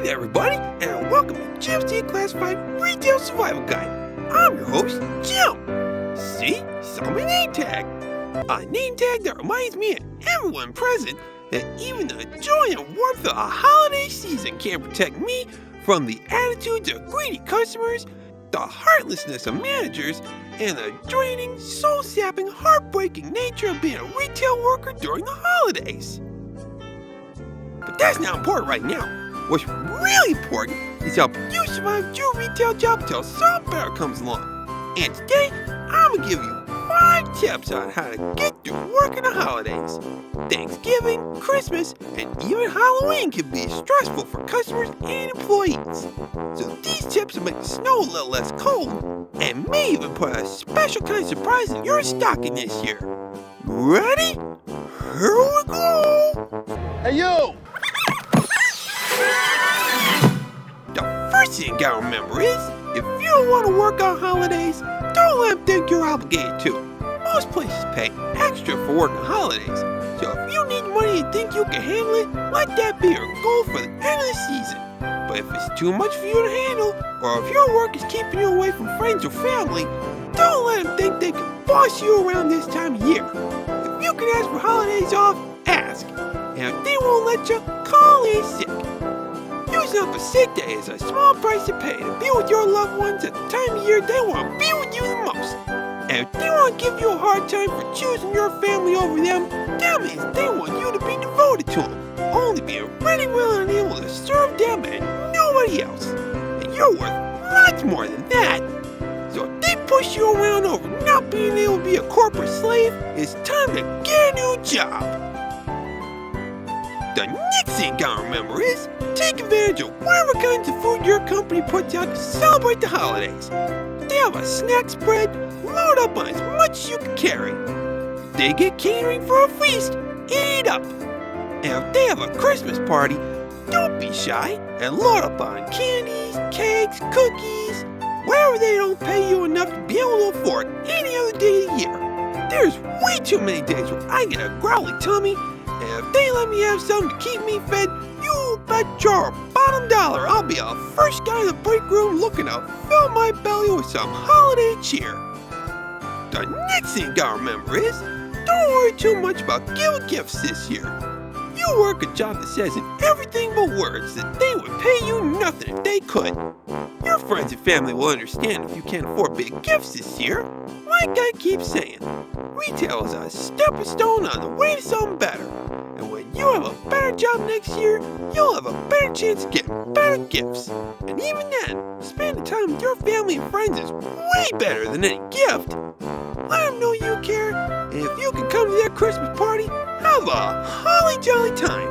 there, everybody, and welcome to Jim's Declassified Retail Survival Guide. I'm your host, Jim. See, saw my name tag. A name tag that reminds me and everyone present that even the joy and warmth of a holiday season can't protect me from the attitudes of greedy customers, the heartlessness of managers, and the draining, soul-sapping, heartbreaking nature of being a retail worker during the holidays. But that's not important right now. What's really important is help you survive your retail job until something better comes along. And today, I'm gonna give you 5 tips on how to get through working the holidays. Thanksgiving, Christmas, and even Halloween can be stressful for customers and employees. So these tips will make the snow a little less cold, and may even put a special kind of surprise in your stocking this year. Ready? Here we go! Hey, you! The first thing you gotta remember is, if you don't want to work on holidays, don't let them think you're obligated to. Most places pay extra for working holidays, so if you need money and think you can handle it, let that be your goal for the end of the season. But if it's too much for you to handle, or if your work is keeping you away from friends or family, don't let them think they can boss you around this time of year. If you can ask for holidays off, ask. And if they won't let you, call in sick. Using up a sick day is a small price to pay to be with your loved ones at the time of year they want to be with you the most. And if they want to give you a hard time for choosing your family over them, that means they want you to be devoted to them, only being ready, willing, and able to serve them and nobody else. And you're worth lots more than that. So if they push you around over not being able to be a corporate slave, it's time to get a new job. The next thing you gotta remember is, take advantage of whatever kinds of food your company puts out to celebrate the holidays. If they have a snack spread, load up on as much as you can carry. If they get catering for a feast, eat up. And if they have a Christmas party, don't be shy and load up on candies, cakes, cookies, wherever they don't pay you enough to be able to afford any other day of the year. There's way too many days where I get a growly tummy, and if they let me have something to keep me fed, you bet your bottom dollar I'll be the first guy in the break room looking to fill my belly with some holiday cheer. The next thing you gotta remember is, don't worry too much about giving gifts this year. You work a job that says in everything but words that they would pay you nothing if they could. Your friends and family will understand if you can't afford big gifts this year. Like I keep saying, retail is a stepping stone on the way to something better. And when you have a better job next year, you'll have a better chance of getting better gifts. And even then, spending time with your family and friends is way better than any gift. Let them know you care, and if you can come to their Christmas party, have a holly jolly time.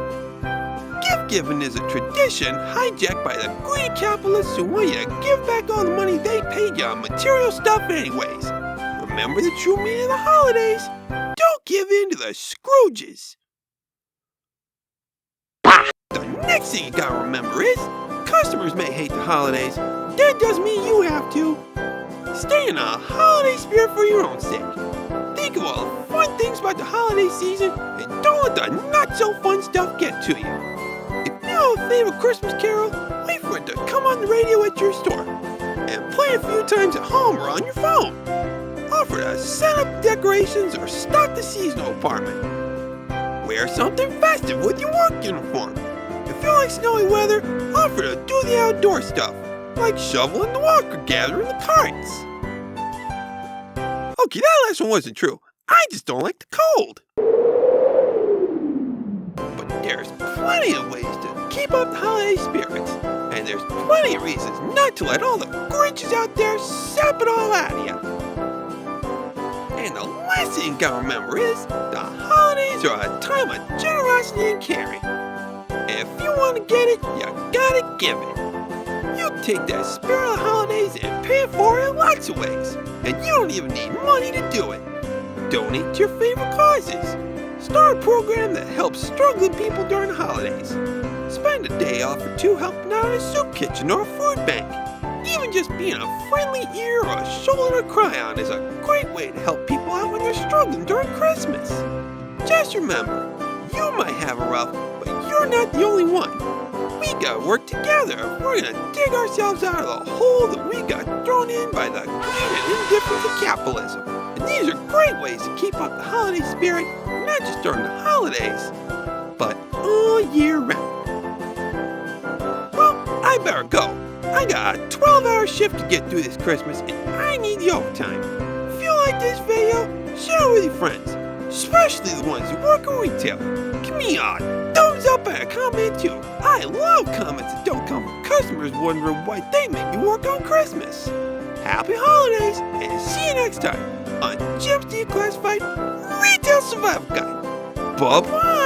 Gift giving is a tradition hijacked by the greedy capitalists who want you to give back all the money they paid you on material stuff anyways. Remember the true meaning of the holidays. Don't give in to the Scrooges. The next thing you gotta remember is, customers may hate the holidays. That doesn't mean you have to. Stay in a holiday spirit for your own sake. Think of all the fun things about the holiday season, and don't let the not-so-fun stuff get to you. If you have a favorite Christmas carol, wait for it to come on the radio at your store, and play a few times at home or on your phone. Offer to set up decorations or stock the seasonal apartment. Wear something festive with your work uniform. If you like snowy weather, offer to do the outdoor stuff, like shoveling the walk or gathering the carts. Okay, that last one wasn't true. I just don't like the cold. But there's plenty of ways to keep up the holiday spirits, and there's plenty of reasons not to let all the Grinches out there sap it all out of you. And the last thing you gotta remember is, the holidays are a time of generosity and caring. If you want to get it, you gotta give it. You take that spirit of the holidays and pay it forward in lots of ways, and you don't even need money to do it. Donate to your favorite causes. Start a program that helps struggling people during the holidays. Spend a day off or two helping out in a soup kitchen or a food bank. Even just being a friendly ear or a shoulder to cry on is a great way to help people out when they're struggling during Christmas. Just remember, you might have a rough, but you're not the only one. we gotta work together if we're gonna dig ourselves out of the hole that we got thrown in by the greed and indifference of capitalism. And these are great ways to keep up the holiday spirit, not just during the holidays, but all year round. Well, I better go. I got a 12-hour shift to get through this Christmas, and I need the overtime. If you like this video, share it with your friends, especially the ones who work in retail. Give me a thumbs up and a comment too. I love comments that don't come from customers wondering why they make me work on Christmas. Happy holidays, and see you next time on Jim's Declassified Retail Survival Guide. Bye-bye!